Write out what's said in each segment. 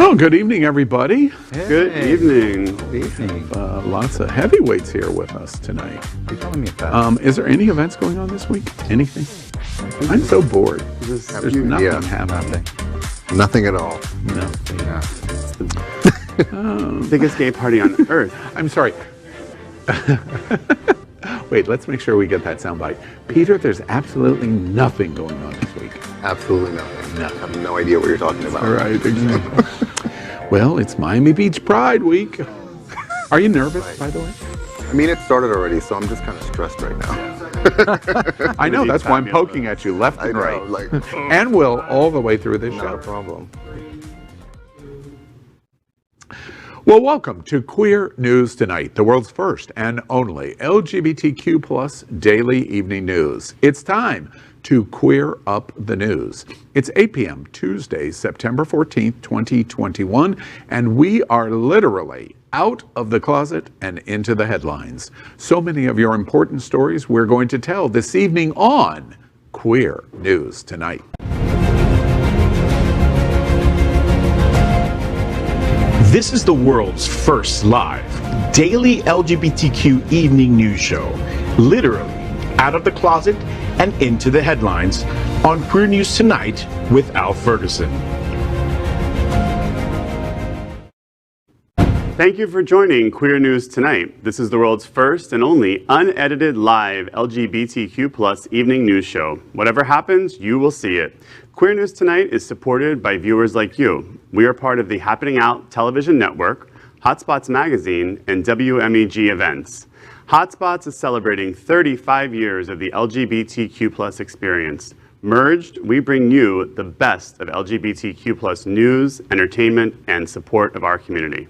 Well, good evening, everybody. Hey. Good evening. Good evening. Lots of heavyweights here with us tonight. You're telling me about. Is there any events going on this week? Anything? I'm so bored. There's nothing happening. Nothing at all. No. Yeah. Biggest gay party on earth. I'm sorry. Wait, let's make sure we get that soundbite. Peter, there's absolutely nothing going on this week. Absolutely nothing. No. I have no idea what you're talking about. All right, exactly. Well, it's Miami Beach Pride Week. Are you nervous, by the way? I mean, it started already, so I'm just kind of stressed right now. I know, that's why I'm poking at you left and right. And will all the way through this show. Not a problem. Well, welcome to Queer News Tonight, the world's first and only LGBTQ plus daily evening news. It's time to queer up the news. It's 8 p.m. Tuesday, September 14th, 2021, and we are literally out of the closet and into the headlines. So many of your important stories we're going to tell this evening on Queer News Tonight. This is the world's first live daily LGBTQ evening news show, literally out of the closet and into the headlines on Queer News Tonight with Al Ferguson. Thank you for joining Queer News Tonight. This is the world's first and only unedited live LGBTQ plus evening news show. Whatever happens, you will see it. Queer News Tonight is supported by viewers like you. We are part of the Happening Out television network, Hotspots Magazine, and WMEG events. Hotspots is celebrating 35 years of the LGBTQ plus experience. Merged, we bring you the best of LGBTQ plus news, entertainment, and support of our community.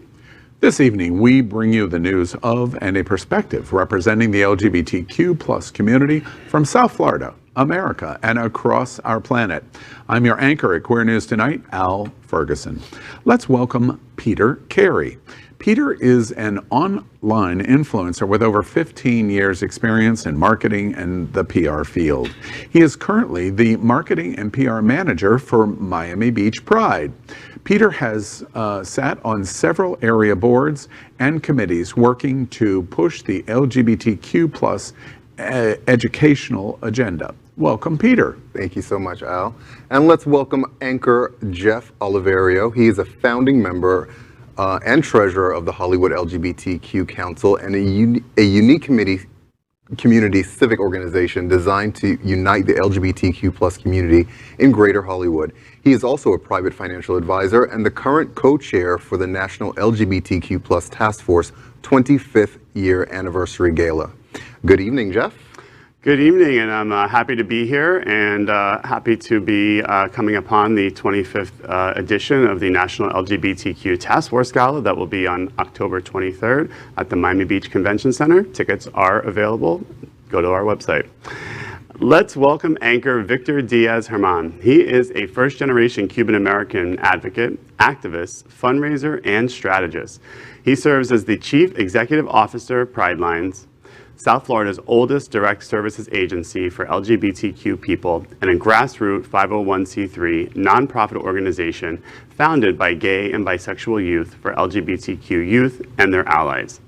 This evening, we bring you the news of and a perspective representing the LGBTQ plus community from South Florida, America, and across our planet. I'm your anchor at Queer News Tonight, Al Ferguson. Let's welcome Peter Carey. Peter is an online influencer with over 15 years experience in marketing and the PR field. He is currently the marketing and PR manager for Miami Beach Pride. Peter has sat on several area boards and committees working to push the LGBTQ plus educational agenda. Welcome, Peter. Thank you so much, Al. And let's welcome anchor Jeff Oliverio. He is a founding member and treasurer of the Hollywood LGBTQ Council and a unique community civic organization designed to unite the LGBTQ plus community in Greater Hollywood. He is also a private financial advisor and the current co-chair for the National LGBTQ plus Task Force 25th year anniversary gala. Good evening, Jeff. Good evening, and I'm happy to be here and happy to be coming upon the 25th edition of the National LGBTQ Task Force Gala that will be on October 23rd at the Miami Beach Convention Center. Tickets are available. Go to our website. Let's welcome anchor Victor Diaz-Herman. He is a first-generation Cuban-American advocate, activist, fundraiser, and strategist. He serves as the Chief Executive Officer of Pride Lines, South Florida's oldest direct services agency for LGBTQ people, and a grassroots 501c3 nonprofit organization founded by gay and bisexual youth for LGBTQ youth and their allies.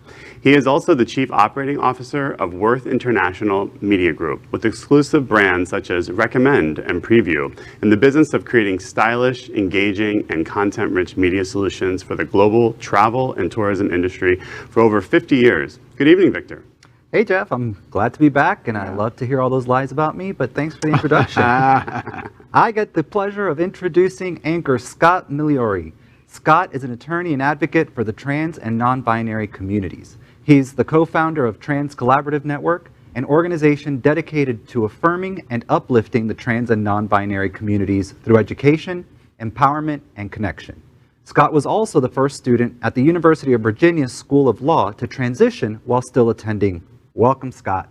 He is also the Chief Operating Officer of Worth International Media Group, with exclusive brands such as Recommend and Preview, in the business of creating stylish, engaging, and content-rich media solutions for the global travel and tourism industry for over 50 years. Good evening, Victor. Hey, Jeff, I'm glad to be back, and I love to hear all those lies about me, but thanks for the introduction. I get the pleasure of introducing anchor Scott Migliori. Scott is an attorney and advocate for the trans and non-binary communities. He's the co-founder of Trans Collaborative Network, an organization dedicated to affirming and uplifting the trans and non-binary communities through education, empowerment, and connection. Scott was also the first student at the University of Virginia School of Law to transition while still attending. Welcome, Scott.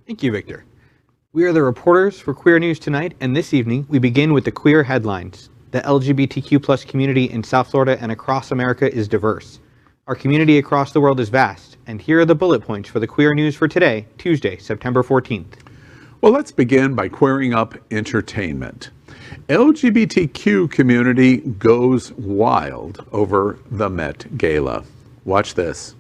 Thank you, Victor. We are the reporters for Queer News Tonight, and this evening we begin with the queer headlines. The LGBTQ plus community in South Florida and across America is diverse. Our community across the world is vast, and here are the bullet points for the queer news for today, Tuesday, September 14th. Well, let's begin by queering up entertainment. LGBTQ community goes wild over the Met Gala. Watch this.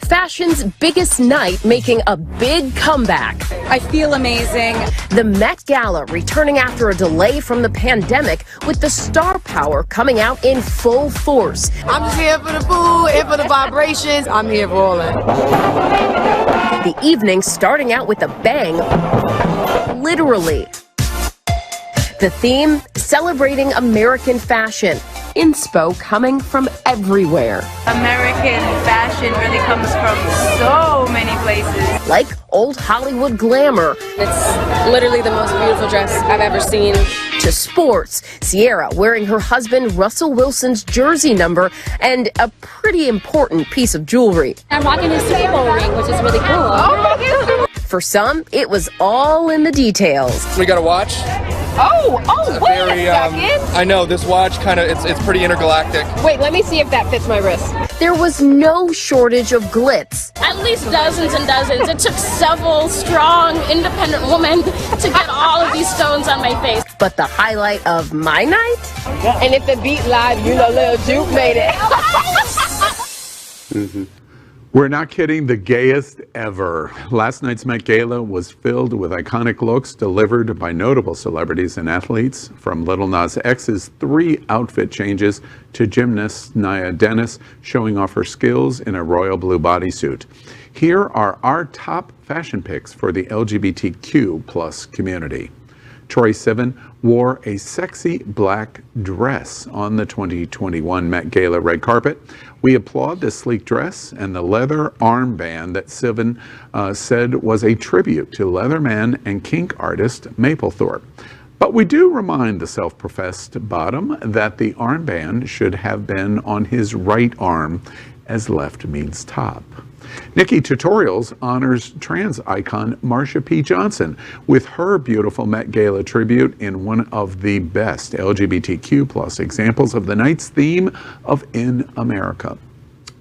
Fashion's biggest night making a big comeback. I feel amazing. The Met Gala returning after a delay from the pandemic with the star power coming out in full force. I'm just here for the food, here for the vibrations. I'm here for all that. The evening starting out with a bang, literally. The theme, celebrating American fashion. Inspo coming from everywhere. American fashion really comes from so many places. Like old Hollywood glamour. It's literally the most beautiful dress I've ever seen. To sports, Sierra wearing her husband Russell Wilson's jersey number and a pretty important piece of jewelry. I'm rocking his Super Bowl ring, which is really cool. Oh my goodness. For some, it was all in the details. We got a watch. Wait a second. I know, this watch kind of, it's pretty intergalactic. Wait, let me see if that fits my wrist. There was no shortage of glitz. At least dozens and dozens. It took several strong, independent women to get all of these stones on my face. But the highlight of my night? And if the beat live, you know Lil Juke made it. We're not kidding, the gayest ever. Last night's Met Gala was filled with iconic looks delivered by notable celebrities and athletes, from Lil Nas X's 3 outfit changes to gymnast Nia Dennis showing off her skills in a royal blue bodysuit. Here are our top fashion picks for the LGBTQ plus community. Troye Sivan wore a sexy black dress on the 2021 Met Gala red carpet. We applaud the sleek dress and the leather armband that Sivan said was a tribute to Leatherman and kink artist Mapplethorpe. But we do remind the self-professed bottom that the armband should have been on his right arm, as left means top. Nikki Tutorials honors trans icon Marsha P. Johnson with her beautiful Met Gala tribute in one of the best LGBTQ plus examples of the night's theme of In America.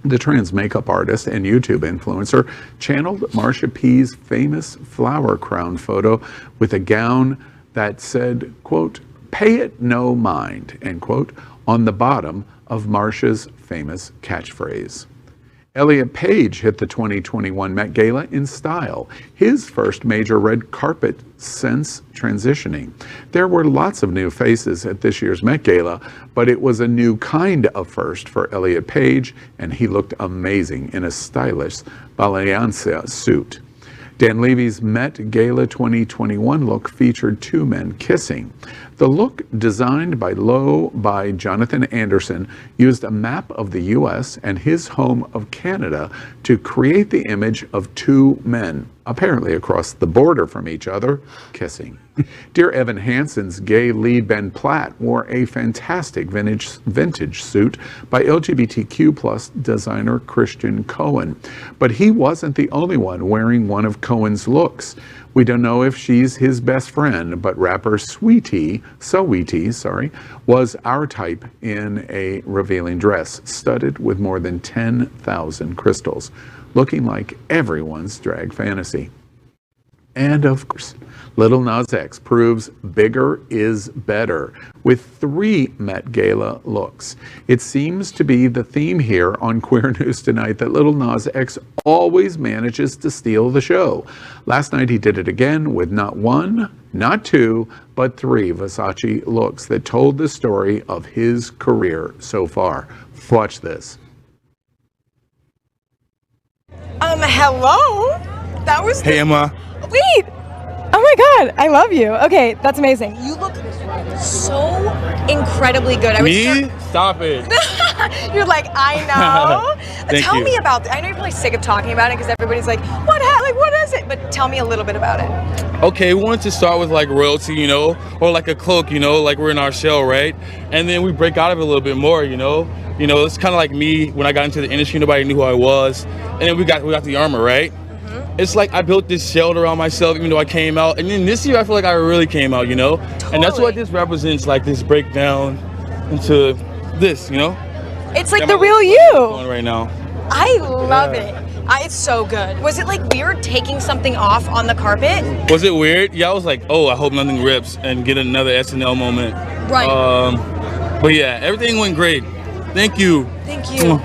The trans makeup artist and YouTube influencer channeled Marsha P.'s famous flower crown photo with a gown that said, quote, "Pay it no mind," end quote, on the bottom of Marsha's famous catchphrase. Elliot Page hit the 2021 Met Gala in style, his first major red carpet since transitioning. There were lots of new faces at this year's Met Gala, but it was a new kind of first for Elliot Page, and he looked amazing in a stylish Balenciaga suit. Dan Levy's Met Gala 2021 look featured 2 men kissing. The look, designed by Jonathan Anderson, used a map of the U.S. and his home of Canada to create the image of 2 men, apparently across the border from each other, kissing. Dear Evan Hansen's gay lead Ben Platt wore a fantastic vintage suit by LGBTQ plus designer Christian Cohen. But he wasn't the only one wearing one of Cohen's looks. We don't know if she's his best friend, but rapper Saweetie, was our type in a revealing dress studded with more than 10,000 crystals, looking like everyone's drag fantasy. And of course, Lil Nas X proves bigger is better with 3 Met Gala looks. It seems to be the theme here on Queer News Tonight that Lil Nas X always manages to steal the show. Last night he did it again with not 1, not 2, but 3 Versace looks that told the story of his career so far. Watch this. Hello? That was Hey, Emma. Wait! Oh my god, I love you. Okay, that's amazing. You look so incredibly good. Me? Stop it. You're like, I know. Thank tell you. me about it. I know you're probably sick of talking about it because everybody's like, what is it? But tell me a little bit about it. Okay, we wanted to start with like royalty, you know, or like a cloak, you know, like we're in our shell, right? And then we break out of it a little bit more, you know. It's kind of like me when I got into the industry, nobody knew who I was. And then we got the armor, right? It's like I built this shield around myself even though I came out. And then this year I feel like I really came out, you know? Totally. And that's what this represents, like this breakdown into this, you know? It's like Got the my real little you. going right now. I love it. It's so good. Was it like weird taking something off on the carpet? Was it weird? Yeah, I was like, oh, I hope nothing rips and get another SNL moment. Right. But yeah, everything went great. Thank you. Thank you.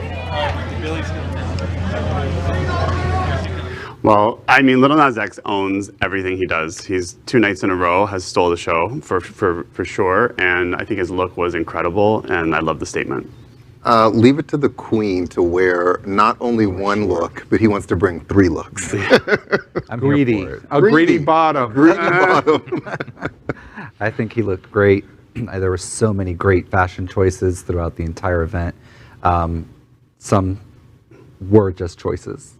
Well, I mean, Lil Nas X owns everything he does. He's 2 nights in a row has stole the show for sure, and I think his look was incredible, and I love the statement. Leave it to the queen to wear not only one look, but he wants to bring 3 looks. I'm Greedy. here for it. A greedy bottom. Greedy bottom. I think he looked great. There were so many great fashion choices throughout the entire event. Some were just choices.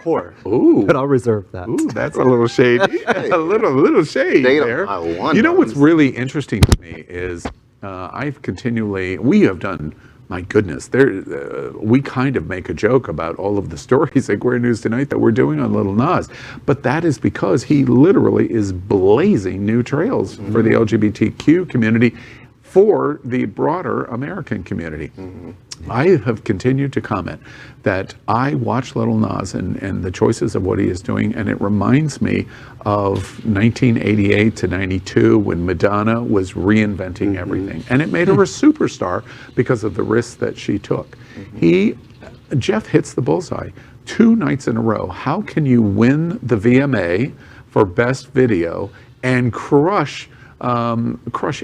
Poor. Ooh. But I'll reserve that. Ooh, that's a little shady. a little shade Shade on there. aisle 1, You know what's Rose. really interesting to me is we have done, my goodness, we kind of make a joke about all of the stories at Queer News Tonight that we're doing on Lil Nas, but that is because he literally is blazing new trails for the LGBTQ community, for the broader American community. I have continued to comment that I watch Lil Nas and the choices of what he is doing, and it reminds me of 1988 to 92 when Madonna was reinventing everything. And it made her a superstar because of the risks that she took. Jeff hits the bullseye 2 nights in a row. How can you win the VMA for Best Video and crush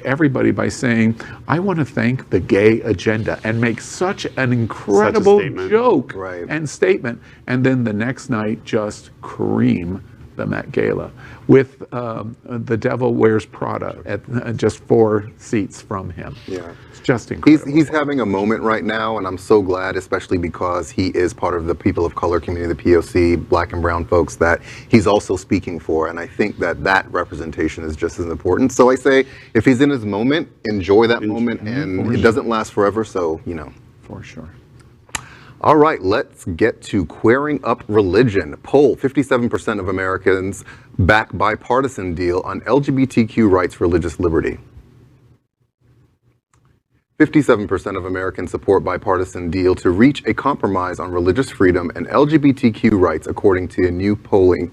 everybody by saying, I want to thank the gay agenda, and make such an incredible joke and statement, and then the next night just cream the Met Gala with The Devil Wears Prada at just 4 seats from him. Yeah. It's just incredible. He's having a moment right now, and I'm so glad, especially because he is part of the people of color community, the POC, black and brown folks, that he's also speaking for, and I think that representation is just as important. So I say, if he's in his moment, enjoy that moment, and it doesn't last forever, so, you know. For sure. All right, let's get to queering up religion. Poll, 57% of Americans back bipartisan deal on LGBTQ rights, religious liberty. 57% of Americans support bipartisan deal to reach a compromise on religious freedom and LGBTQ rights, according to new polling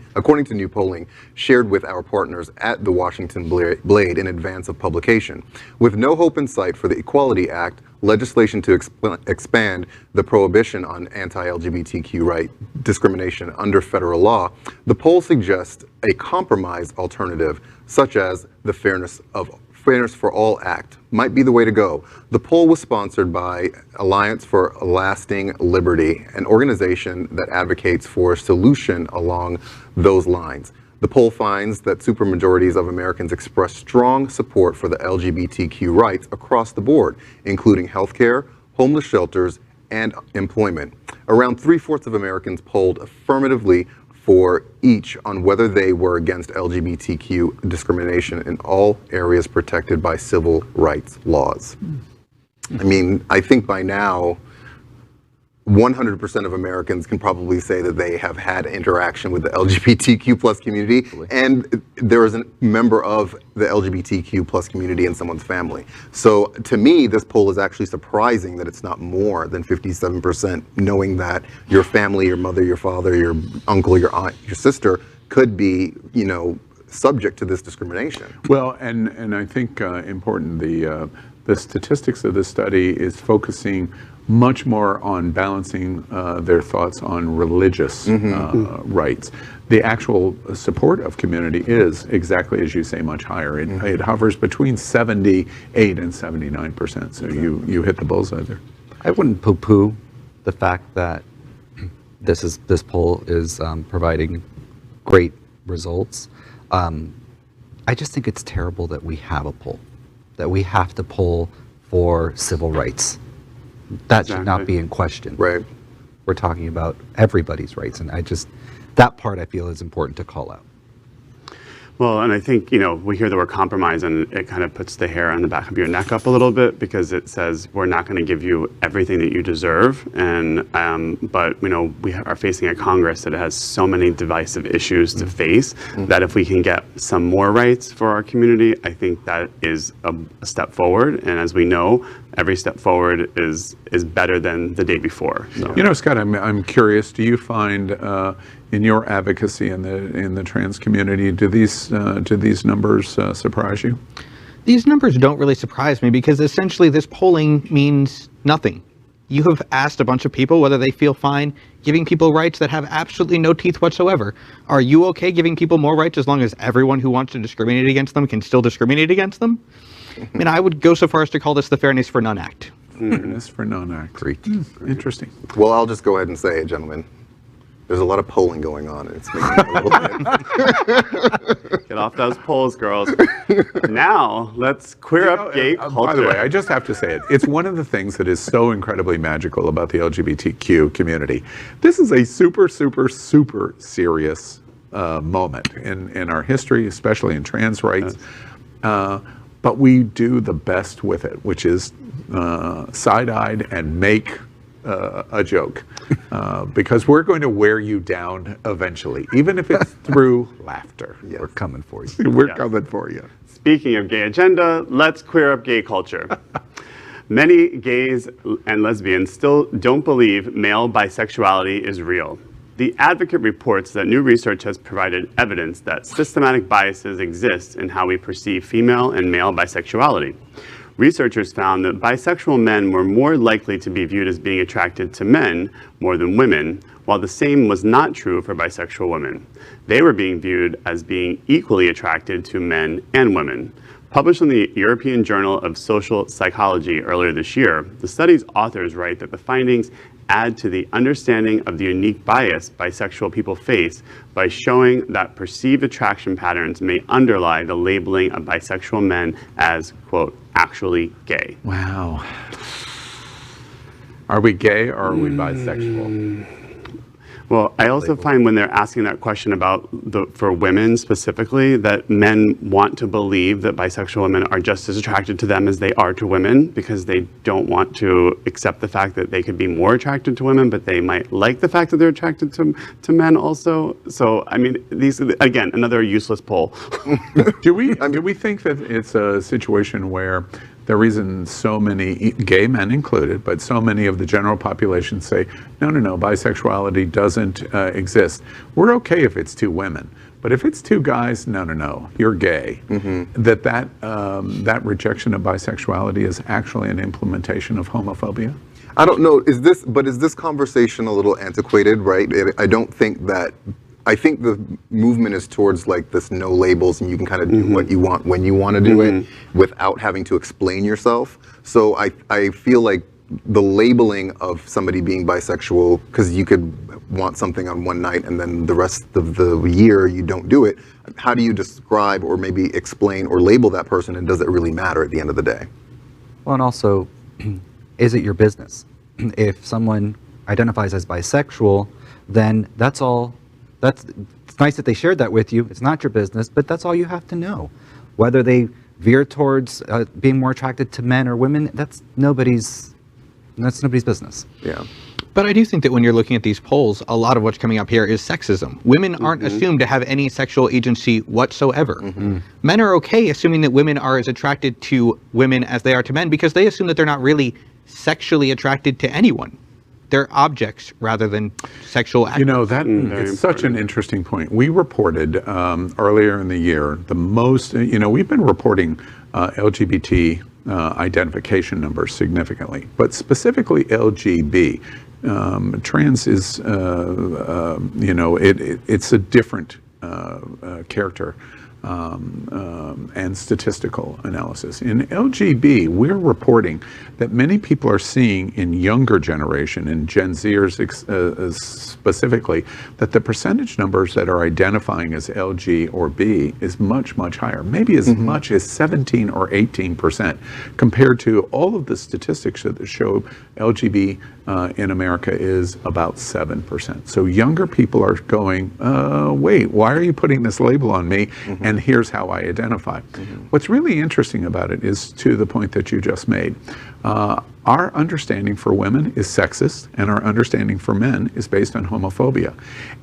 shared with our partners at the Washington Blade in advance of publication. With no hope in sight for the Equality Act, legislation to expand the prohibition on anti-LGBTQ right discrimination under federal law, the poll suggests a compromise alternative, such as the Fairness for All Act, might be the way to go. The poll was sponsored by Alliance for Lasting Liberty, an organization that advocates for a solution along those lines. The poll finds that supermajorities of Americans express strong support for the LGBTQ rights across the board, including healthcare, homeless shelters, and employment. Around 3/4 of Americans polled affirmatively for each on whether they were against LGBTQ discrimination in all areas protected by civil rights laws. I mean, I think by now, 100% of Americans can probably say that they have had interaction with the LGBTQ plus community, and there is a member of the LGBTQ plus community in someone's family. So to me, this poll is actually surprising that it's not more than 57%, knowing that your family, your mother, your father, your uncle, your aunt, your sister could be, you know, subject to this discrimination. Well, and I think important, the statistics of this study is focusing much more on balancing their thoughts on religious rights. The actual support of community is, exactly as you say, much higher. It hovers between 78 and 79%. So you hit the bullseye there. I wouldn't poo-poo the fact that this poll is providing great results. I just think it's terrible that we have a poll, that we have to poll for civil rights. That should not be in question. Right. We're talking about everybody's rights, and that part I feel is important to call out. Well, and I think, we hear the word compromise and it kind of puts the hair on the back of your neck up a little bit because it says we're not going to give you everything that you deserve. And, but, we are facing a Congress that has so many divisive issues to face that if we can get some more rights for our community, I think that is a step forward. And as we know, every step forward is better than the day before. So. Scott, I'm curious, do you find in your advocacy in the trans community, do these numbers surprise you? These numbers don't really surprise me because essentially this polling means nothing. You have asked a bunch of people whether they feel fine giving people rights that have absolutely no teeth whatsoever. Are you okay giving people more rights as long as everyone who wants to discriminate against them can still discriminate against them? I mean, I would go so far as to call this the Fairness for None Act. Fairness for None Act. Interesting. Well, I'll just go ahead and say it, gentlemen. There's a lot of polling going on, and it's making me a little bit. Get off those polls, girls. Now, let's queer up gay culture. By the way, I just have to say it. It's one of the things that is so incredibly magical about the LGBTQ community. This is a super, super, super serious moment in our history, especially in trans rights. But we do the best with it, which is side-eyed and make a joke, because we're going to wear you down eventually, even if it's through laughter. Yeah, we're coming for you. We're coming for you. Speaking of gay agenda, let's queer up gay culture. Many gays and lesbians still don't believe male bisexuality is real. The Advocate reports that new research has provided evidence that systematic biases exist in how we perceive female and male bisexuality. Researchers found that bisexual men were more likely to be viewed as being attracted to men more than women, while the same was not true for bisexual women. They were being viewed as being equally attracted to men and women. Published in the European Journal of Social Psychology earlier this year, the study's authors write that the findings add to the understanding of the unique bias bisexual people face by showing that perceived attraction patterns may underlie the labeling of bisexual men as, quote, actually gay. Wow. Are we gay or are we bisexual? Well, I also find when they're asking that question about for women specifically, that men want to believe that bisexual women are just as attracted to them as they are to women because they don't want to accept the fact that they could be more attracted to women, but they might like the fact that they're attracted to men also. So, I mean, these, again, another useless poll. Do we think that it's a situation where the reason so many, gay men included, but so many of the general population say, no, bisexuality doesn't exist. We're okay if it's two women, but if it's two guys, no, you're gay. That rejection of bisexuality is actually an implementation of homophobia? I don't know, is this conversation a little antiquated, right? I think the movement is towards like this no labels, and you can kind of do what you want when you want to do it without having to explain yourself. So I feel like the labeling of somebody being bisexual, because you could want something on one night and then the rest of the year you don't do it. How do you describe or maybe explain or label that person, and does it really matter at the end of the day? Well, and also, is it your business? If someone identifies as bisexual, then that's all. It's nice that they shared that with you. It's not your business, but that's all you have to know. Whether they veer towards being more attracted to men or women, that's nobody's business. Yeah. But I do think that when you're looking at these polls, a lot of what's coming up here is sexism. Women aren't assumed to have any sexual agency whatsoever. Men are okay assuming that women are as attracted to women as they are to men because they assume that they're not really sexually attracted to anyone. They're objects rather than sexual acts. It's such an interesting point. We reported earlier in the year the most, we've been reporting LGBT identification numbers significantly, but specifically LGB. Trans is, it's a different character and statistical analysis. In LGB, we're reporting that many people are seeing in younger generation, in Gen Zers specifically, that the percentage numbers that are identifying as LG or B is much, much higher, maybe as much as 17 or 18%, compared to all of the statistics that show LGB in America is about 7%. So younger people are going, wait, why are you putting this label on me? And here's how I identify. What's really interesting about it is to the point that you just made. Our understanding for women is sexist, and our understanding for men is based on homophobia.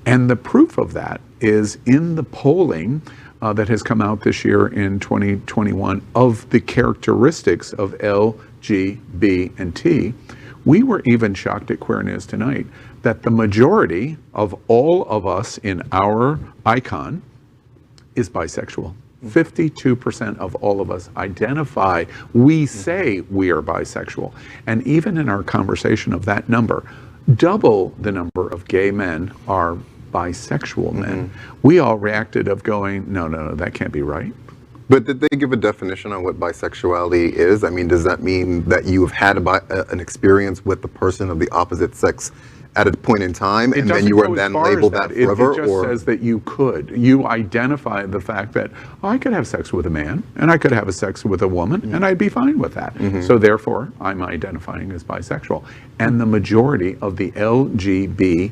And the proof of that is in the polling that has come out this year in 2021 of the characteristics of L, G, B, and T. We were even shocked at Queer News Tonight that the majority of all of us in our icon is bisexual. 52% of all of us identify, we say we are bisexual. And even in our conversation of that number, double the number of gay men are bisexual men. We all reacted of going, no, that can't be right. But did they give a definition on what bisexuality is? I mean, does that mean that you have had an experience with the person of the opposite sex at a point in time, and then you were then labeled that forever? It just says that you could. You identify the fact that I could have sex with a man, and I could have sex with a woman, and I'd be fine with that. So therefore, I'm identifying as bisexual. And the majority of the LGBT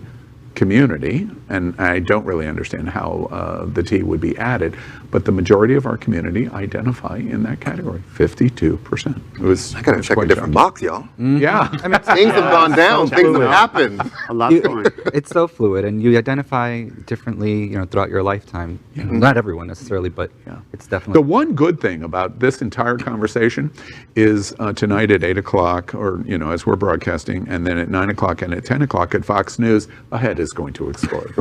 community, and I don't really understand how the T would be added, but the majority of our community identify in that category, 52%. It was, I gotta check a different box, y'all. Yeah. I mean, Things have gone down, things have happened. A lot's going. It's so fluid, and you identify differently, throughout your lifetime. Not everyone necessarily, but it's definitely. The one good thing about this entire conversation is tonight at 8 o'clock, or, as we're broadcasting, and then at 9 o'clock and at 10 o'clock at Fox News, a head is going to explode.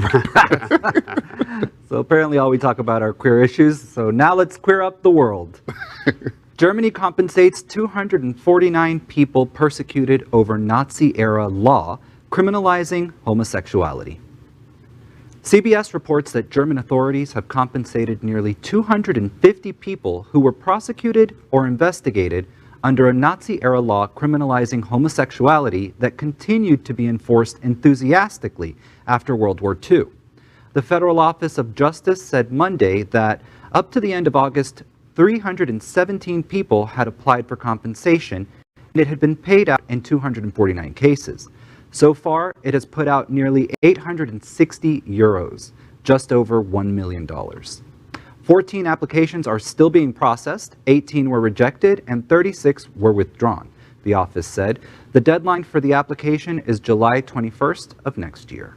So apparently all we talk about are queer issues, so now let's queer up the world. Germany compensates 249 people persecuted over Nazi-era law criminalizing homosexuality. CBS reports that German authorities have compensated nearly 250 people who were prosecuted or investigated under a Nazi-era law criminalizing homosexuality that continued to be enforced enthusiastically after World War II. The Federal Office of Justice said Monday that up to the end of August, 317 people had applied for compensation, and it had been paid out in 249 cases. So far, it has put out nearly 860 euros, just over $1 million. 14 applications are still being processed, 18 were rejected, and 36 were withdrawn, the office said. The deadline for the application is July 21st of next year.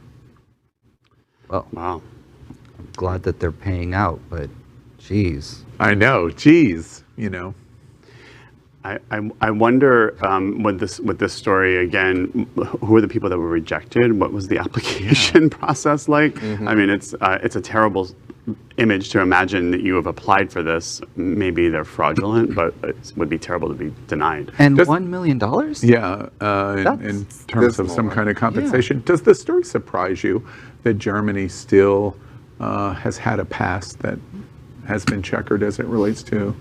Well, wow. I'm glad that they're paying out, but geez. I know, geez, I wonder with this story again, who are the people that were rejected? What was the application process like? I mean, it's a terrible image to imagine that you have applied for this. Maybe they're fraudulent, but it would be terrible to be denied. And $1 million? Yeah, in terms of some kind of compensation. Does the story surprise you that Germany still has had a past that has been checkered as it relates to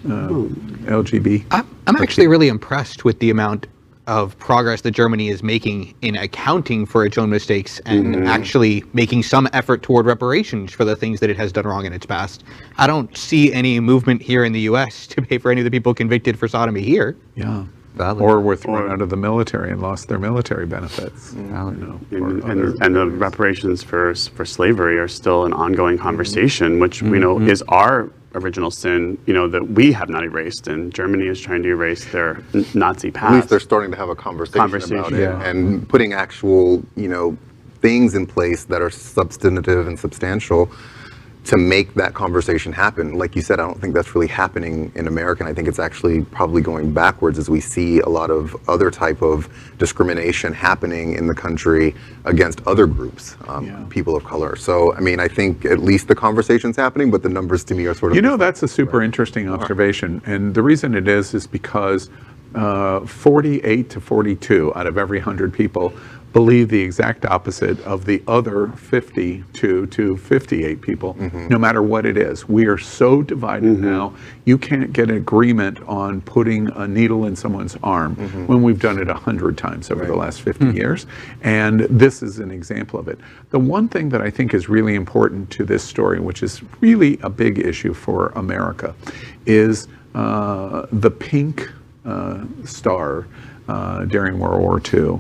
LGBT? I'm actually really impressed with the amount of progress that Germany is making in accounting for its own mistakes and actually making some effort toward reparations for the things that it has done wrong in its past. I don't see any movement here in the U.S. to pay for any of the people convicted for sodomy here. Yeah. Valid. Or were thrown out of the military and lost their military benefits. And the reparations for slavery are still an ongoing conversation, which we know is our original sin, that we have not erased, and Germany is trying to erase their Nazi past. At least they're starting to have a conversation about it, and putting actual, things in place that are substantive and substantial to make that conversation happen. Like you said, I don't think that's really happening in America, and I think it's actually probably going backwards as we see a lot of other type of discrimination happening in the country against other groups, people of color. So, I mean, I think at least the conversation's happening, but the numbers to me are sort of... that's a super interesting observation, and the reason it is because 48 to 42 out of every 100 people believe the exact opposite of the other 52 to 58 people, no matter what it is. We are so divided now, you can't get an agreement on putting a needle in someone's arm when we've done it 100 times over the last 50 years. And this is an example of it. The one thing that I think is really important to this story, which is really a big issue for America, is the pink star during World War II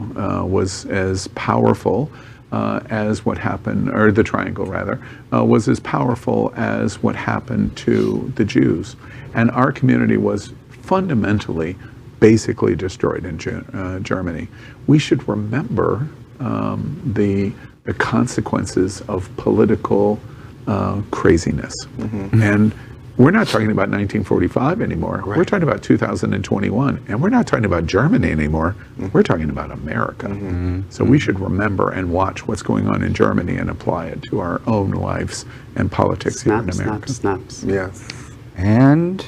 was as powerful as what happened, or the Triangle rather, was as powerful as what happened to the Jews. And our community was fundamentally, basically destroyed in Germany. We should remember the consequences of political craziness. And we're not talking about 1945 anymore. We're talking about 2021. And we're not talking about Germany anymore. We're talking about America. So we should remember and watch what's going on in Germany and apply it to our own lives and politics here in America. Snaps. Yes. And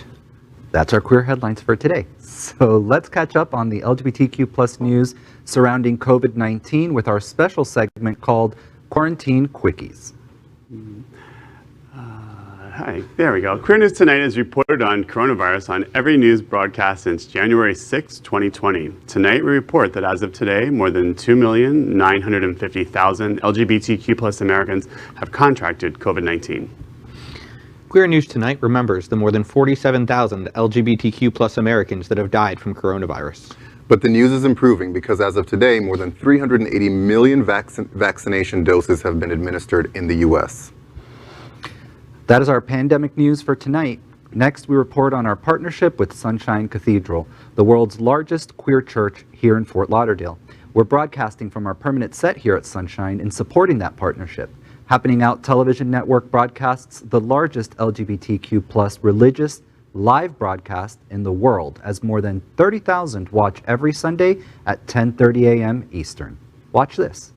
that's our queer headlines for today. So let's catch up on the LGBTQ plus news surrounding COVID-19 with our special segment called Quarantine Quickies. Hi, there we go. Queer News Tonight is reported on coronavirus on every news broadcast since January 6, 2020. Tonight we report that as of today, more than 2,950,000 LGBTQ plus Americans have contracted COVID-19. Queer News Tonight remembers the more than 47,000 LGBTQ plus Americans that have died from coronavirus. But the news is improving because as of today, more than 380 million vaccination doses have been administered in the U.S. That is our pandemic news for tonight. Next, we report on our partnership with Sunshine Cathedral, the world's largest queer church here in Fort Lauderdale. We're broadcasting from our permanent set here at Sunshine and supporting that partnership. Happening Out Television Network broadcasts the largest LGBTQ plus religious live broadcast in the world, as more than 30,000 watch every Sunday at 10:30 a.m. Eastern. Watch this.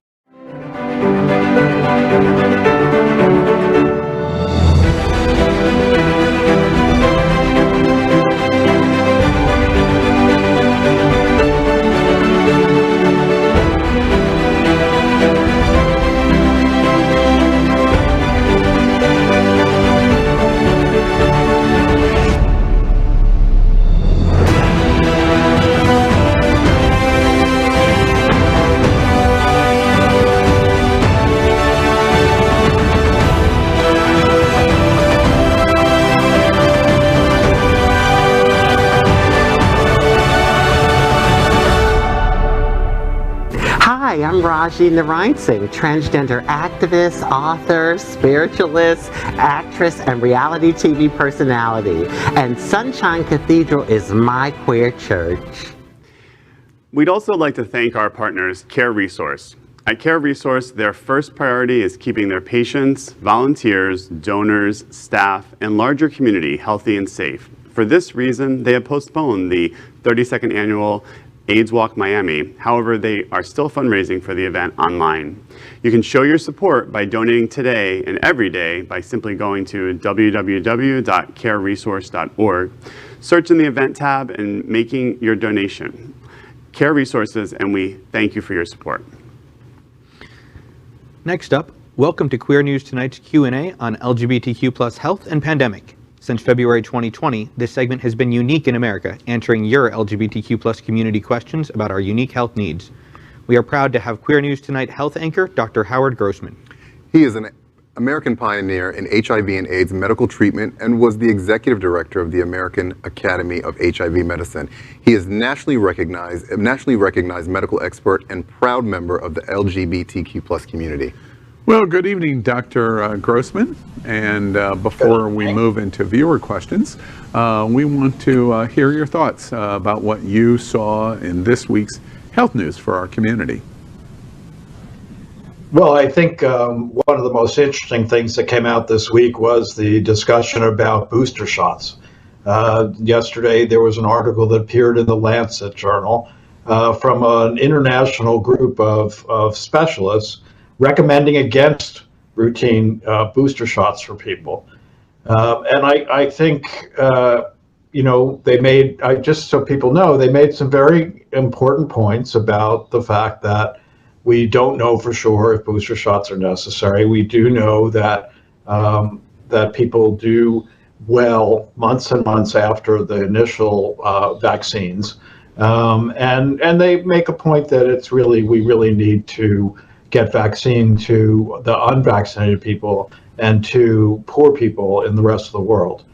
Hi, I'm Raji Narayan Singh, transgender activist, author, spiritualist, actress, and reality TV personality. And Sunshine Cathedral is my queer church. We'd also like to thank our partners, Care Resource. At Care Resource, their first priority is keeping their patients, volunteers, donors, staff, and larger community healthy and safe. For this reason, they have postponed the 32nd annual AIDS Walk Miami. However, they are still fundraising for the event online. You can show your support by donating today and every day by simply going to www.careresource.org, search in the event tab, and making your donation. Care Resources, and we thank you for your support. Next up, welcome to Queer News Tonight's Q&A on LGBTQ plus health and pandemic. Since February 2020, this segment has been unique in America, answering your LGBTQ plus community questions about our unique health needs. We are proud to have Queer News Tonight health anchor, Dr. Howard Grossman. He is an American pioneer in HIV and AIDS medical treatment and was the executive director of the American Academy of HIV Medicine. He is nationally recognized medical expert and proud member of the LGBTQ plus community. Well, good evening, Dr. Grossman. And before we move into viewer questions, we want to hear your thoughts about what you saw in this week's health news for our community. Well, I think one of the most interesting things that came out this week was the discussion about booster shots. Yesterday, there was an article that appeared in the Lancet journal from an international group of specialists recommending against routine booster shots for people. And I think, you know, they made, just so people know, they made some very important points about the fact that we don't know for sure if booster shots are necessary. We do know that that people do well months and months after the initial vaccines. And they make a point that it's really, we really need to get vaccine to the unvaccinated people and to poor people in the rest of the world.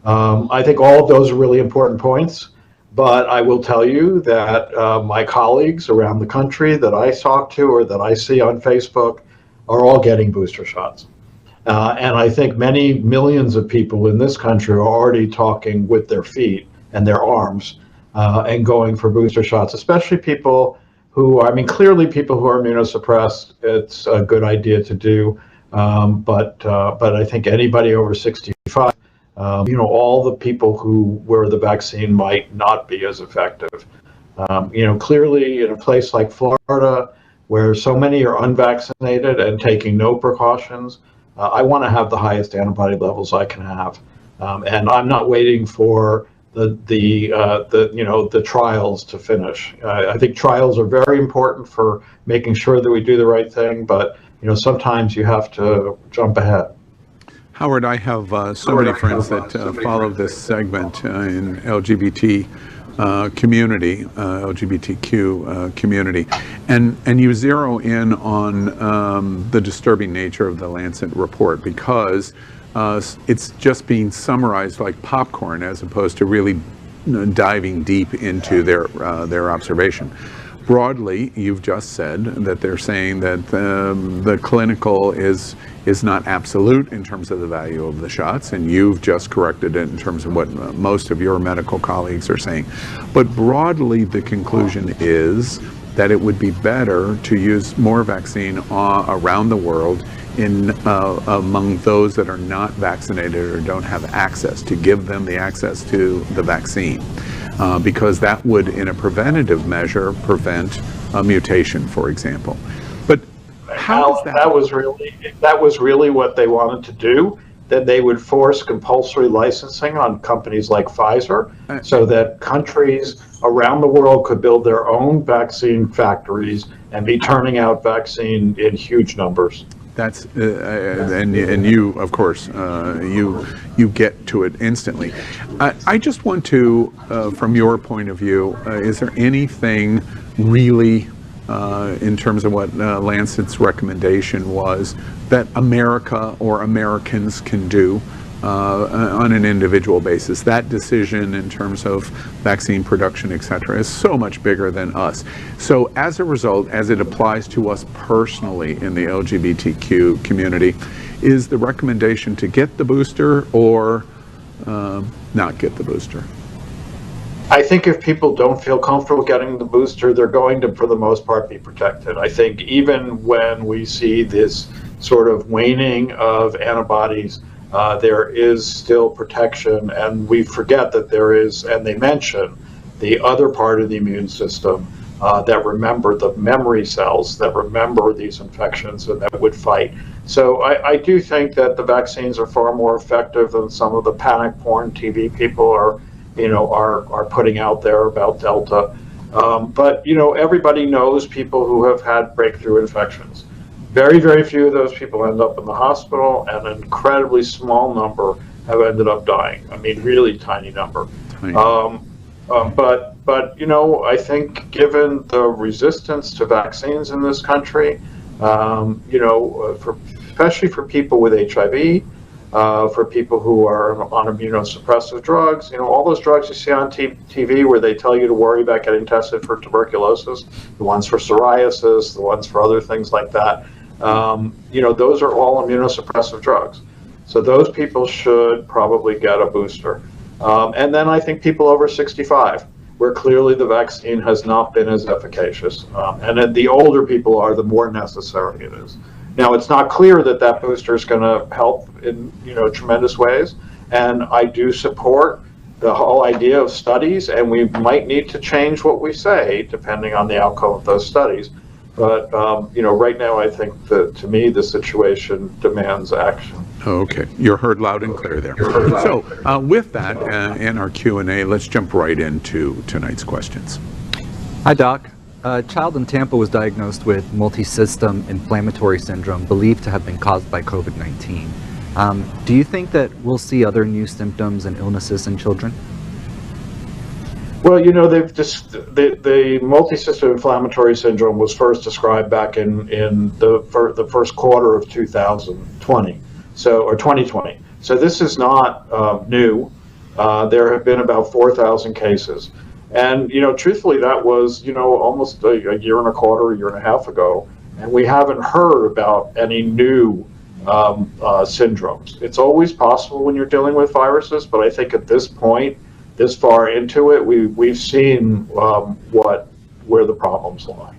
I think all of those are really important points, But I will tell you that my colleagues around the country that I talk to or that I see on Facebook are all getting booster shots. And I think many millions of people in this country are already talking with their feet and their arms and going for booster shots, especially people who, I mean, clearly people who are immunosuppressed, it's a good idea to do. But I think anybody over 65, all the people where the vaccine might not be as effective. Clearly in a place like Florida, where so many are unvaccinated and taking no precautions, I want to have the highest antibody levels I can have, and I'm not waiting for the trials to finish. I think trials are very important for making sure that we do the right thing, but sometimes you have to jump ahead. Howard, I have so many friends that follow this segment in LGBT community, LGBTQ community, and you zero in on the disturbing nature of the Lancet report because it's just being summarized like popcorn as opposed to really diving deep into their observation. Broadly, you've just said that they're saying that the clinical is not absolute in terms of the value of the shots, and you've just corrected it in terms of what most of your medical colleagues are saying. But broadly, the conclusion is that it would be better to use more vaccine around the world among those that are not vaccinated or don't have access, to give them the access to the vaccine. Because that would, in a preventative measure, prevent a mutation, for example. But how is that? That was really what they wanted to do. That they would force compulsory licensing on companies like Pfizer, so that countries around the world could build their own vaccine factories and be turning out vaccine in huge numbers. That's and you, of course, you get to it instantly. I just want to, from your point of view, is there anything really in terms of what Lancet's recommendation was that America or Americans can do on an individual basis? That decision in terms of vaccine production, et cetera, is so much bigger than us. So as a result, as it applies to us personally in the LGBTQ community, is the recommendation to get the booster or not get the booster? I think if people don't feel comfortable getting the booster, they're going to, for the most part, be protected. I think even when we see this sort of waning of antibodies, there is still protection, and we forget that there is, and they mention the other part of the immune system that remember the memory cells that remember these infections and that would fight. So I do think that the vaccines are far more effective than some of the panic porn TV people are putting out there about Delta. But everybody knows people who have had breakthrough infections. Very, very few of those people end up in the hospital, and an incredibly small number have ended up dying. I mean, really tiny number. But I think given the resistance to vaccines in this country, especially for people with HIV, for people who are on immunosuppressive drugs, all those drugs you see on TV where they tell you to worry about getting tested for tuberculosis, the ones for psoriasis, the ones for other things like that. Those are all immunosuppressive drugs. So those people should probably get a booster. And then I think people over 65, where clearly the vaccine has not been as efficacious. And then the older people are, the more necessary it is. Now, it's not clear that that booster is going to help in tremendous ways. And I do support the whole idea of studies, and we might need to change what we say depending on the outcome of those studies. But right now, I think that, to me, the situation demands action. Okay, you're heard loud and clear there. So with that, in our Q&A, let's jump right into tonight's questions. Hi, Doc. A child in Tampa was diagnosed with multi-system inflammatory syndrome believed to have been caused by COVID-19. Do you think that we'll see other new symptoms and illnesses in children? Well, the multi-system inflammatory syndrome was first described back in the first quarter of 2020, or 2020. So this is not new. There have been about 4,000 cases. And, truthfully, that was, almost a year and a quarter, a year and a half ago. And we haven't heard about any new syndromes. It's always possible when you're dealing with viruses, but I think at this point, this far into it, we've seen where the problems lie.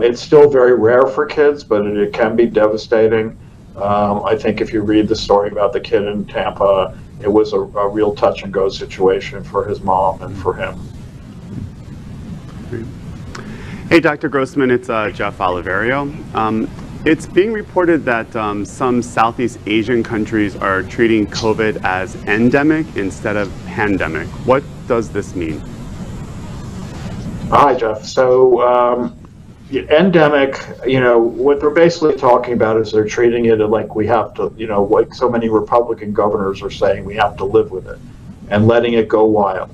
It's still very rare for kids, but it can be devastating. I think if you read the story about the kid in Tampa, it was a real touch and go situation for his mom and for him. Hey, Dr. Grossman, it's Jeff Oliverio. It's being reported that some Southeast Asian countries are treating COVID as endemic instead of pandemic. What does this mean? Hi, Jeff. So, endemic, what they're basically talking about is they're treating it like we have to, like so many Republican governors are saying, we have to live with it and letting it go wild.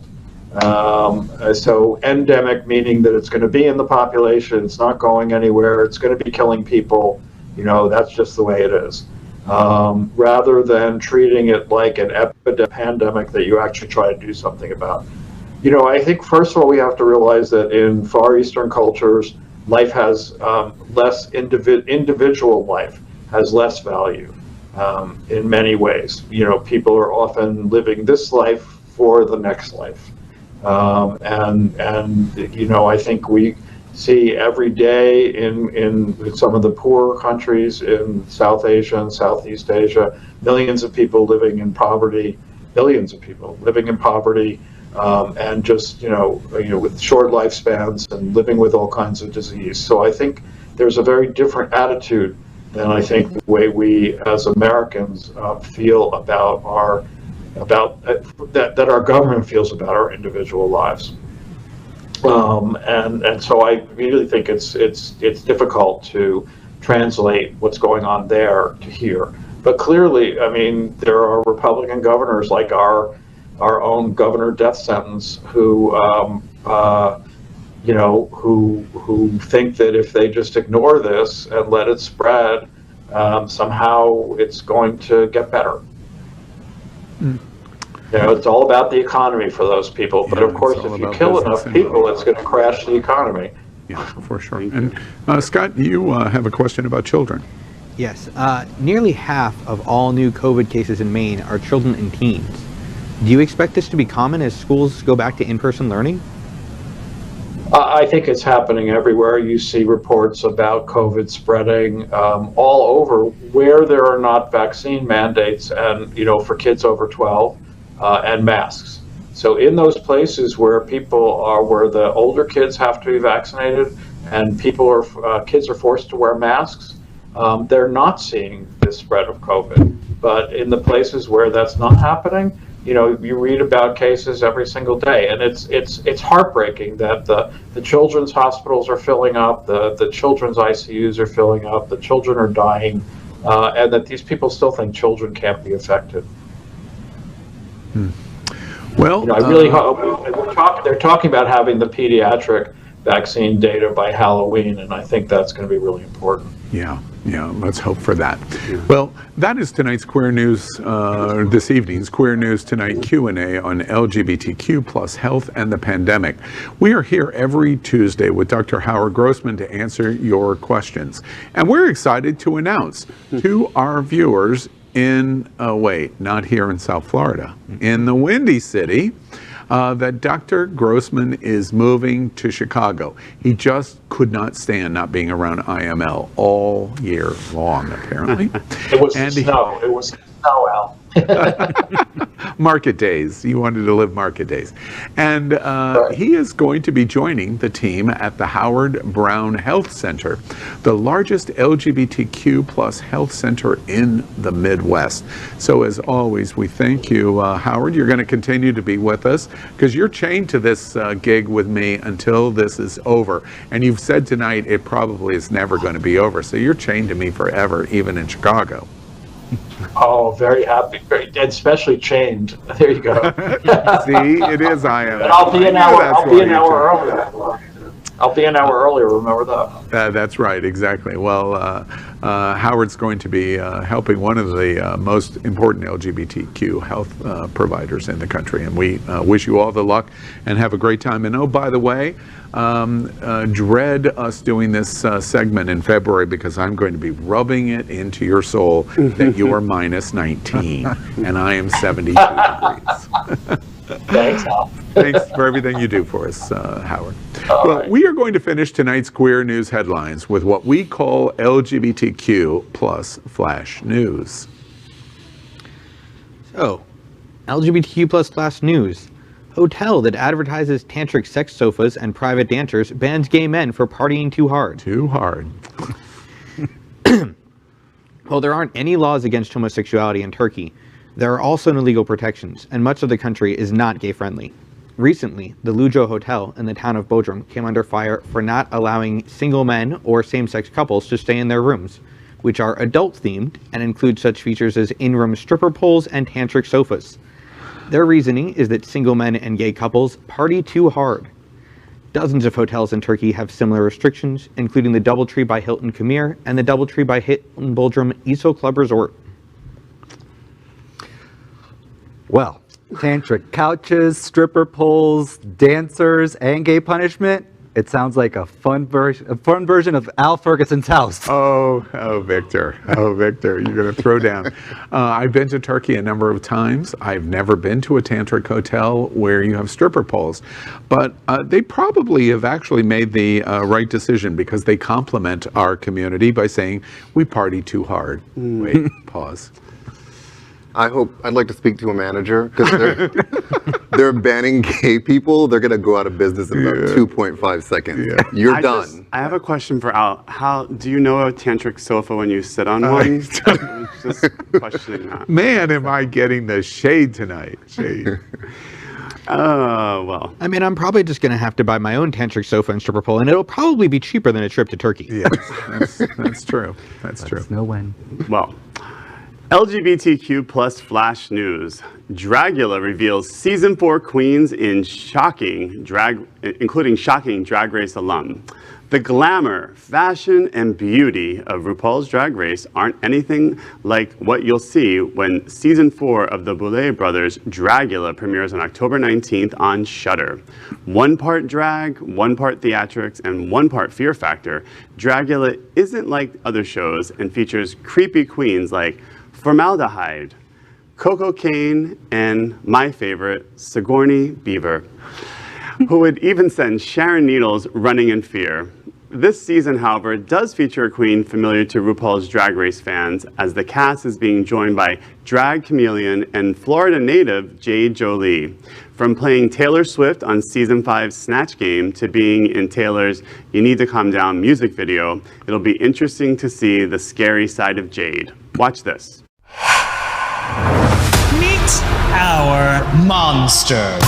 So endemic meaning that it's going to be in the population, it's not going anywhere, it's going to be killing people, that's just the way it is. Rather than treating it like an pandemic that you actually try to do something about. I think first of all we have to realize that in Far Eastern cultures, life has less individual life has less value in many ways. People are often living this life for the next life. I think we see every day in some of the poorer countries in South Asia and Southeast Asia, millions of people living in poverty, billions of people living in poverty, and just with short lifespans and living with all kinds of disease. So I think there's a very different attitude than I think the way we as Americans feel about that our government feels about our individual lives. And so I really think it's difficult to translate what's going on there to here. But clearly, there are Republican governors like our own Governor Death Sentence who think that if they just ignore this and let it spread, somehow it's going to get better. It's all about the economy for those people. But of course, if you kill enough people, it's going to crash the economy. Yeah, for sure. And Scott, you have a question about children. Yes. Nearly half of all new COVID cases in Maine are children and teens. Do you expect this to be common as schools go back to in-person learning? I think it's happening everywhere. You see reports about COVID spreading all over where there are not vaccine mandates and, for kids over 12 and masks. So in those places where where the older kids have to be vaccinated and kids are forced to wear masks, they're not seeing this spread of COVID. But in the places where that's not happening, you read about cases every single day, and it's heartbreaking that the children's hospitals are filling up, the children's ICUs are filling up, the children are dying, and that these people still think children can't be affected. Well, I really hope they're talking about having the pediatric vaccine data by Halloween, and I think that's going to be really important. Yeah, let's hope for that. Well, that is tonight's Queer News, this evening's Queer News Tonight Q&A on LGBTQ plus health and the pandemic. We are here every Tuesday with Dr. Howard Grossman to answer your questions. And we're excited to announce to our viewers not here in South Florida, in the Windy City, that Dr. Grossman is moving to Chicago. He just could not stand not being around IML all year long, apparently. It was snow. It was snow, Al. Market days. You wanted to live market days. And he is going to be joining the team at the Howard Brown Health Center, the largest LGBTQ plus health center in the Midwest. So as always, we thank you, Howard. You're going to continue to be with us because you're chained to this gig with me until this is over. And you've said tonight it probably is never going to be over. So you're chained to me forever, even in Chicago. Oh, very happy, especially chained. There you go. See, it is IML. I'll be an hour earlier. I'll be an hour earlier, remember that? That's right, exactly. Well, Howard's going to be helping one of the most important LGBTQ health providers in the country, and we wish you all the luck and have a great time. And oh, by the way, dread us doing this segment in February, because I'm going to be rubbing it into your soul that you are minus 19 and I am 72 degrees. Thanks, Al. Thanks for everything you do for us, Howard. Well, we are going to finish tonight's queer news headlines with what we call LGBTQ plus flash news. So, LGBTQ plus flash news. Hotel that advertises tantric sex sofas and private dancers bans gay men for partying too hard. Too hard. Well, there aren't any laws against homosexuality in Turkey. There are also no legal protections, and much of the country is not gay-friendly. Recently, the Lujo Hotel in the town of Bodrum came under fire for not allowing single men or same-sex couples to stay in their rooms, which are adult-themed and include such features as in-room stripper poles and tantric sofas. Their reasoning is that single men and gay couples party too hard. Dozens of hotels in Turkey have similar restrictions, including the DoubleTree by Hilton Khmer and the DoubleTree by Hilton Bodrum ESO Club Resort. Well, tantric couches, stripper poles, dancers, and gay punishment. It sounds like a fun version of Al Ferguson's house. Oh, Victor. Oh, Victor, you're going to throw down. I've been to Turkey a number of times. I've never been to a tantric hotel where you have stripper poles. But they probably have actually made the right decision, because they compliment our community by saying, we party too hard. Wait, pause. I'd like to speak to a manager, because they're banning gay people. They're going to go out of business in about 2.5 seconds. Yeah. You're done. I have a question for Al. How do you know a tantric sofa when you sit on one? Just questioning that. Man, am I getting the shade tonight. Shade. Oh, well. I mean, I'm probably just going to have to buy my own tantric sofa and stripper pole, and it'll probably be cheaper than a trip to Turkey. Yes, that's true. That's true. No when. Well, LGBTQ plus flash news. Dragula reveals season 4 queens in including shocking Drag Race alum. The glamour, fashion, and beauty of RuPaul's Drag Race aren't anything like what you'll see when season 4 of the Boulet Brothers' Dragula premieres on October 19th on Shudder. 1 part drag, 1 part theatrics, and 1 part Fear Factor, Dragula isn't like other shows and features creepy queens like Formaldehyde, Coco Kane, and my favorite, Sigourney Beaver, who would even send Sharon Needles running in fear. This season, however, does feature a queen familiar to RuPaul's Drag Race fans, as the cast is being joined by drag chameleon and Florida native Jade Jolie. From playing Taylor Swift on season 5's Snatch Game to being in Taylor's You Need to Calm Down music video, it'll be interesting to see the scary side of Jade. Watch this. Meet our monsters.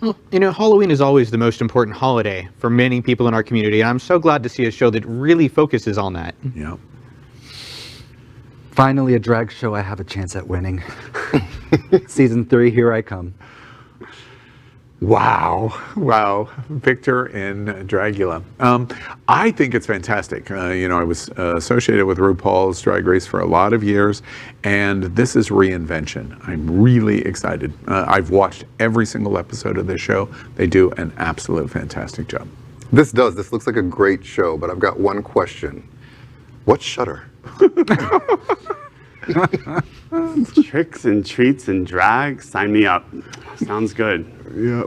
Well, you know, Halloween is always the most important holiday for many people in our community, and I'm so glad to see a show that really focuses on that. Yeah. Finally, a drag show I have a chance at winning. Season 3, here I come. Wow. Victor in Dragula. I think it's fantastic. I was associated with RuPaul's Drag Race for a lot of years, and this is reinvention. I'm really excited. I've watched every single episode of this show. They do an absolute fantastic job. This looks like a great show, but I've got one question. What's Shudder? Tricks and treats and drag, sign me up. Sounds good. Yep.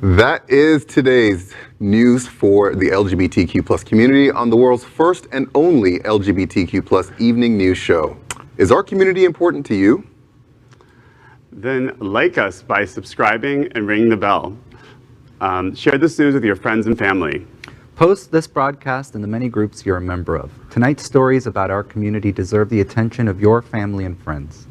That is today's news for the LGBTQ plus community on the world's first and only LGBTQ plus evening news show. Is our community important to you? Then like us by subscribing and ringing the bell. Share this news with your friends and family. Post this broadcast in the many groups you're a member of. Tonight's stories about our community deserve the attention of your family and friends.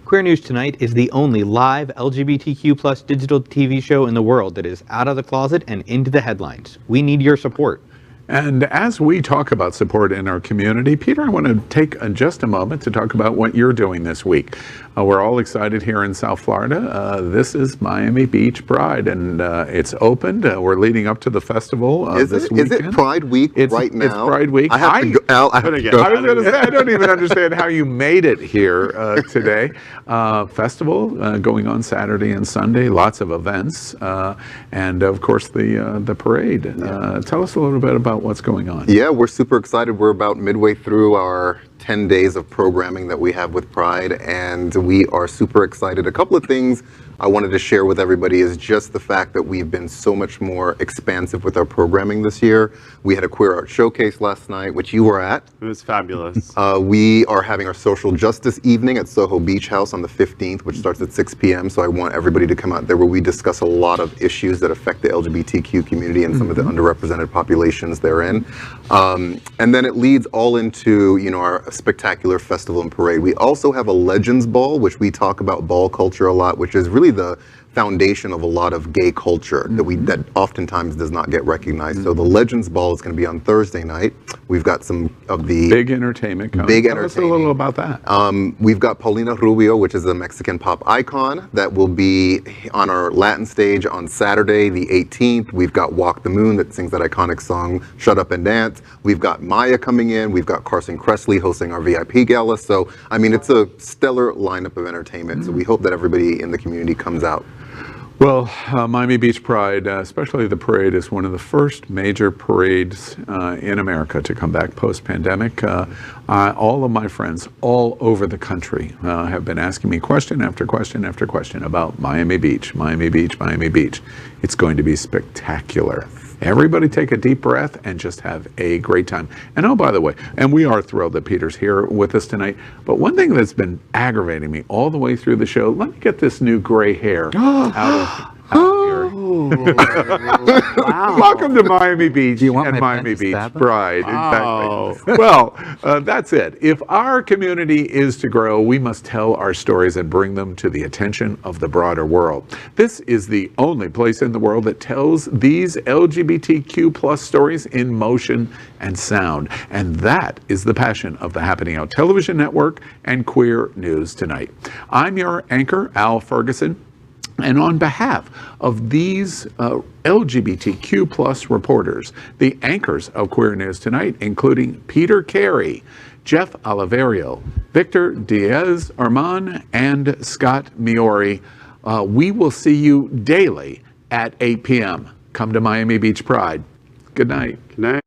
Queer News Tonight is the only live LGBTQ plus digital TV show in the world that is out of the closet and into the headlines. We need your support. And as we talk about support in our community, Peter, I want to take just a moment to talk about what you're doing this week. We're all excited here in South Florida. This is Miami Beach Pride, and it's opened. We're leading up to the festival this weekend. Is it Pride Week right now? It's Pride Week. I have to go. Al, I have to go. I was going to say, I don't even understand how you made it here today. Festival going on Saturday and Sunday, lots of events, and of course the parade. Tell us a little bit about what's going on. Yeah, we're super excited. We're about midway through our 10 days of programming that we have with Pride, and we are super excited. A couple of things I wanted to share with everybody is just the fact that we've been so much more expansive with our programming this year. We had a queer art showcase last night, which you were at. It was fabulous. We are having our social justice evening at Soho Beach House on the 15th, which starts at 6 p.m. So I want everybody to come out there, where we discuss a lot of issues that affect the LGBTQ community and some of the underrepresented populations therein. And then it leads all into, you know, our spectacular festival and parade. We also have a Legends Ball, which we talk about ball culture a lot, which is really the foundation of a lot of gay culture that oftentimes does not get recognized. So the Legends Ball is going to be on Thursday night. We've got some of the big entertainment coming. Tell us a little about that. We've got Paulina Rubio, which is a Mexican pop icon, that will be on our Latin stage on Saturday the 18th. We've got Walk the Moon, that sings that iconic song Shut Up and Dance. We've got Maya coming in. We've got Carson Kressley hosting our VIP gala. So I mean, it's a stellar lineup of entertainment. So we hope that everybody in the community comes out. Well, Miami Beach Pride, especially the parade, is one of the first major parades in America to come back post-pandemic. All of my friends all over the country have been asking me question after question after question about Miami Beach, Miami Beach, Miami Beach. It's going to be spectacular. Everybody take a deep breath and just have a great time. And oh, by the way, and we are thrilled that Peter's here with us tonight, but one thing that's been aggravating me all the way through the show, let me get this new gray hair out here. Wow. Welcome to Miami Beach and Miami Beach Pride. Pride. Oh. Exactly. Well, that's it. If our community is to grow, we must tell our stories and bring them to the attention of the broader world. This is the only place in the world that tells these LGBTQ plus stories in motion and sound. And that is the passion of the Happening Out Television Network and Queer News Tonight. I'm your anchor, Al Ferguson. And on behalf of these LGBTQ plus reporters, the anchors of Queer News Tonight, including Peter Carey, Jeff Oliverio, Victor Diaz-Herman, and Scott Migliori, we will see you daily at 8 p.m. Come to Miami Beach Pride. Good night. Good night.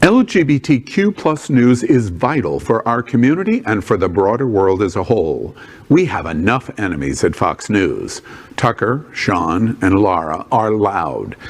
LGBTQ plus news is vital for our community and for the broader world as a whole. We have enough enemies at Fox News. Tucker, Sean, and Laura are loud.